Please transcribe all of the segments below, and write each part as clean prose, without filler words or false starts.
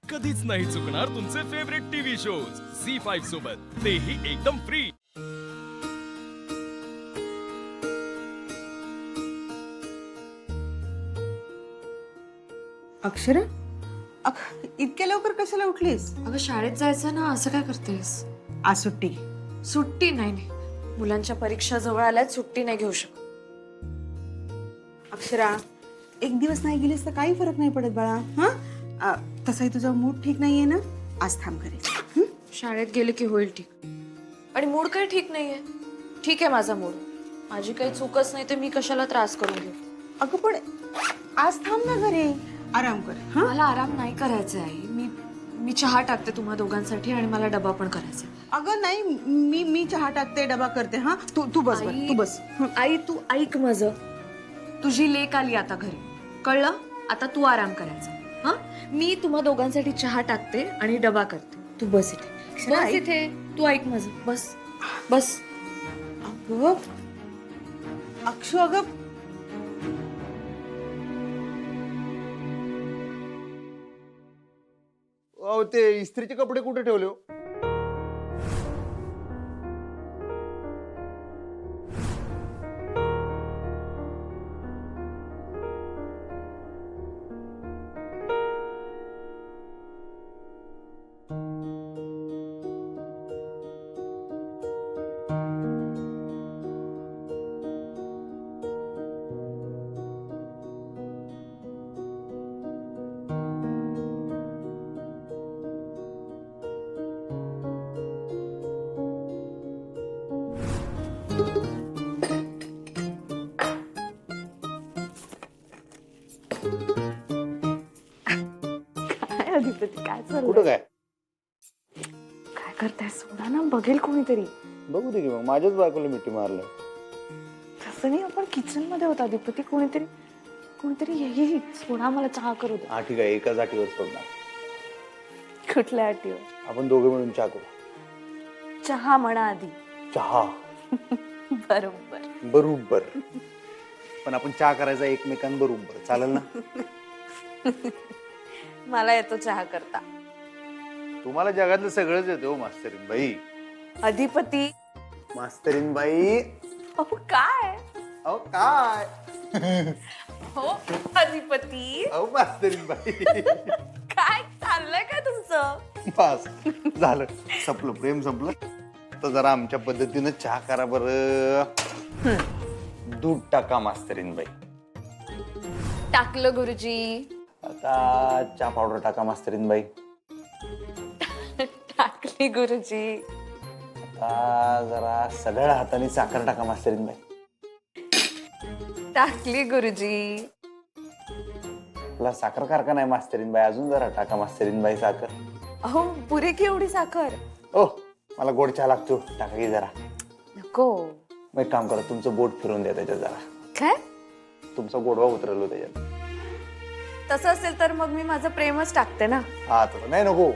कधीच नाही चुकणार तुमचे फेवरेट टीव्ही शोज झी5 सोबत, तेही एकदम फ्री। अक्षरा, इतक्या लवकर कशाला उठलीस? अगं शाळेत जायचं ना, असं काय करतेस? आज सुट्टी. सुट्टी नाही, मुलांच्या परीक्षा जवळ आल्यात, सुट्टी नाही घेऊ शकत। अक्षरा, एक दिवस नाही गेलीस तर काही फरक नाही पडत बाळा. हा, तसाही तुझा मूड ठीक नाहीये ना, आज थांब घरी. शाळेत गेले की होईल ठीक, आणि मूड काय ठीक नाहीये. ठीक आहे माझा मूड, माझी काही चूकच नाही तर मी कशाला त्रास करून घेऊ. अगं पण आज थांब ना घरी, आराम कर. हा, मला आराम नाही करायचा आहे. मी चहा टाकते तुम्हा दोघांसाठी, आणि मला डबा पण करायचा. अगं नाही, मी चहा टाकते, डबा करते. हा, तू बस बरं, तू बस. आई तू ऐक माझं, तुझी लेक आली आता घरी, कळलं? आता तू आराम करायचा. हा, मी तुम्हा दोघांसाठी चहा टाकते आणि डबा करते. तू बस इथे, बस इथे. तू ऐक माझं, बस बस. अगं अक्षू, अगं अहो ते इस्त्रीचे कपडे कुठे ठेवले हो? काय कुठं काय? काय करताय? सोडा ना, बघेल कोणीतरी. बघू दे की मग, माझ्याच बायकोला मिठी मारलं. तसं नाही, आपण किचन मध्ये होता अधिपती, कोणीतरी येईल. सोडा, मला चहा करू दे. हा ठीक आहे, एकाच आठीवर सोडणार. कुठल्या अटीवर? आपण दोघे मिळून चहा करू. चहा म्हणा आधी. चहा बरोबर. बरोबर. पण आपण चहा करायचा एकमेकांबरोबर, चालेल ना? मला येतो चहा करता. तुम्हाला जगातलं सगळंच येतं हो मास्तरीन बाई. अधिपती. मास्तरीन बाई. अहो काय? अहो काय? हो अधिपती. अहो मास्तरीन बाई. काय चाललंय काय तुमचं? बस झालं, संपलं, प्रेम संपलं. तर जरा आमच्या पद्धतीनं चहा करा बरं. दूध टाका मास्तरीन बाई. टाकलं गुरुजी. आता चहा पावडर टाका मास्तरीन बाई. टाकली गुरुजी. आता जरा सगळ्या हाताने साखर टाका मास्तरीन बाई. टाकली गुरुजी. आपला साखर कारखाना आहे मास्तरीन बाई, अजून जरा टाका मास्तरीन बाई साखर. अहो पुरे की एवढी साखर? ओ मला गोड चहा लागतो, टाका की जरा. नको. मग एक काम करा, तुमचं बोट फिरून द्या त्याच्यात जरा. काय? तुमचा गोडवा उतरलो त्याच्यात. तसं असेल तर मग मी माझं प्रेमच टाकते ना. हा तसं नाही, नको.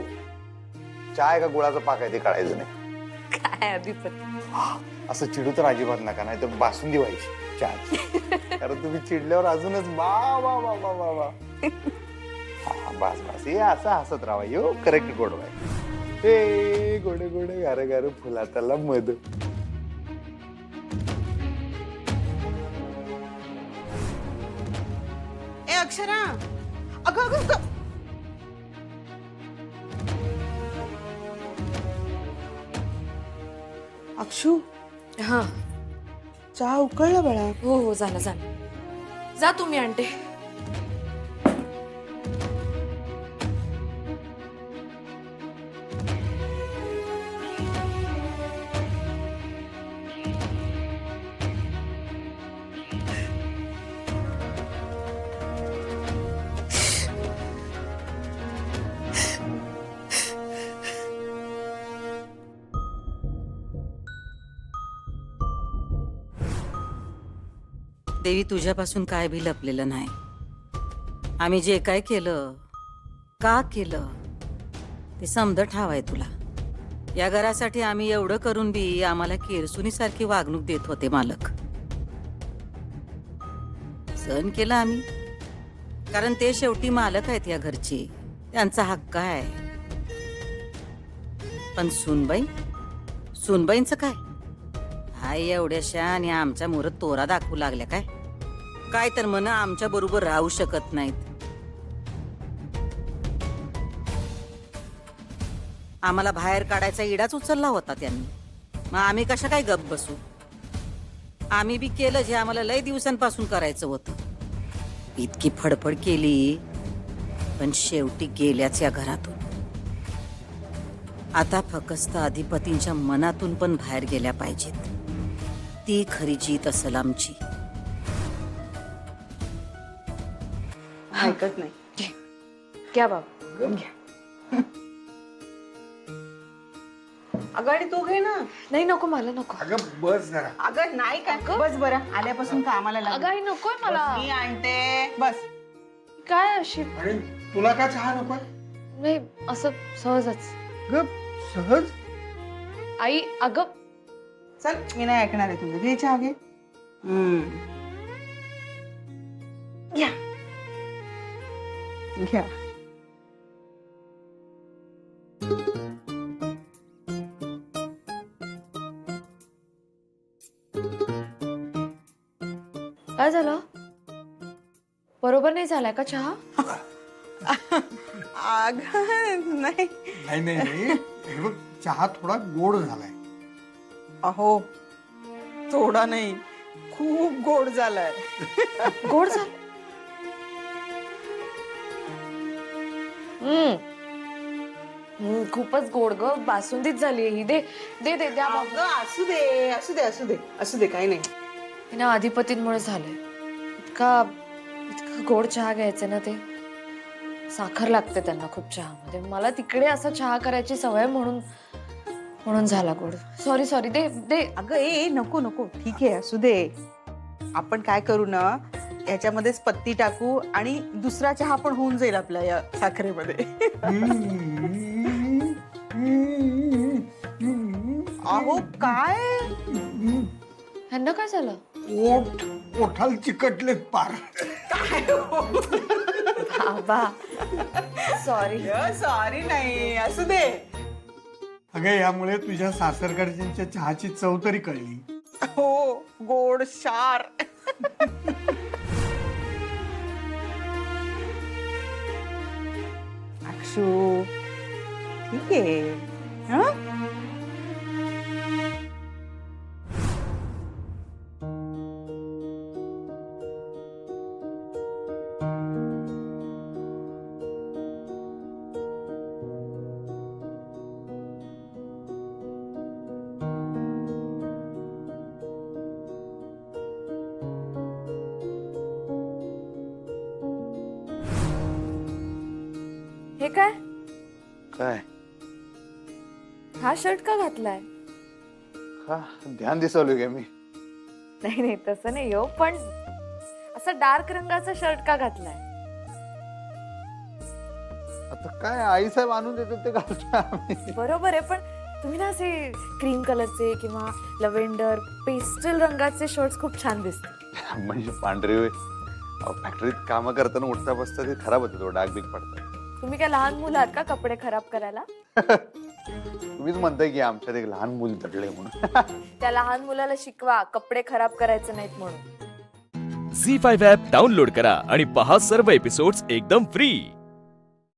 चहा आहे का गुळाचा पाक आहे ते कळायचं नाही. काय अधिपती? असं चिडू तर अजिबात नका, नाही तर बासुंदी व्हायची चहा. कारण तुम्ही चिडल्यावर अजूनच वा वा वा वा वा वा. हा बस बस, हे असं हसत राहा. यो करेक्ट गोडवा आहे. हे गोडे गोडे गार गार फुलाताला मध. ए अक्षरा, अगं अगं अगं. अक्षू, हा चहा उकळला बाळा. हो हो, झालं झालं. जा तुम्ही आणते. देवी, तुझ्यापासून काय भी लपलेलं नाही. आम्ही जे काय केलं, का केलं, ते समज ठाव आहे तुला. या घरासाठी आम्ही एवढं करून बी आम्हाला केरसुनीसारखी वागणूक देत होते मालक. सहन केलं आम्ही, कारण ते शेवटी मालक आहेत या घरचे. त्यांचा हक्क आहे. पण सुनबाईंचं काय? हाय एवढ्याशा आणि आमच्या मोरत तोरा दाखवू लागल्या काय? काय तर मन आमच्या बरोबर राहू शकत नाहीत. आम्हाला बाहेर काढायचा इडाच उचलला होता त्यांनी. मग आम्ही कशा काय गप बसू? आम्ही बी केलं जे आम्हाला लय दिवसांपासून करायचं होतं. इतकी फडफड केली पण शेवटी गेल्याच या घरातून. आता फक्त अधिपतींच्या मनातून पण बाहेर गेल्या पाहिजेत. ती खरी जीत असेल आमची. ऐकत नाही. घ्या बाबा. अगं आणि तू घे ना. नाही नको, मला नको. अगं बस जरा. अगं नाही काय बस बरं, आल्यापासून कामाला अगं लागली. आई नकोय मला. मी आणते बस. काय अशी? आणि तुला का चहा नको? नाही असं सहजच. ग सहज. आई अगं चल मी नाही ऐकणार आहे तुझं. घे चहा घे. घ्या घ्या. काय झालं? बरोबर नाही झालाय का चहा? अगं नाही. नाही नाही नाही, हे बघ चहा थोडा गोड झालाय. अहो थोडा नाही, खूप गोड झालाय. गोड झालं. खूपच गोड ग. बासुंदीच झाली ही. दे दे दे द्या बाबा. अगं असू दे असू दे असू दे असू दे, काही नाही. हे ना अधिपतींमुळे झालंय. इतका गोड चहा घ्यायचे ना ते. साखर लागते त्यांना खूप चहामध्ये. मला तिकडे असं चहा करायची सवय म्हणून झाला गोड. Sorry sorry. दे दे. अगं ए नको नको, ठीक आहे असू दे. आपण काय करू ना, याच्यामध्येच पत्ती टाकू आणि दुसरा चहा पण होऊन जाईल आपल्या या साखरेमध्ये. अहो काय ह्यांना काय झालं? ओठाल चिकटलेत पार. बाबा सॉरी. सॉरी नाही, असू दे. अगं यामुळे तुझ्या सासरकडच्यांच्या चहाची चव तरी कळली. हो गोड शार. अक्षू ठीक आहे. हं? हे काय? काय हा शर्ट का घातलाय? का ध्यान दिसवलं का मी? नाही नाही तसं नाही हो, पण असा डार्क रंगाचा शर्ट का घातलाय? आता काय आई साहेब आणून देतात ते घालतोय आम्ही. बरोबर आहे, पण तुम्ही ना असे क्रीम कलरचे किंवा लव्हेंडर पेस्टल रंगाचे शर्ट्स खूप छान दिसतात. म्हणजे पांढरे होय. फॅक्टरीत कामं करताना उठता बसता ते खराब होतं, तो डाग बिग पडतात. तुम्ही काय लहान मुलं आहात का कपडे खराब करायला? तुम्हीच म्हणताय की आमच्यात एक लहान मूल दडलंय म्हणून. त्या लहान मुलाला शिकवा कपडे खराब करायचे नाहीत म्हणून. झी5 ॲप डाउनलोड करा आणि पहा सर्व एपिसोड्स एकदम फ्री.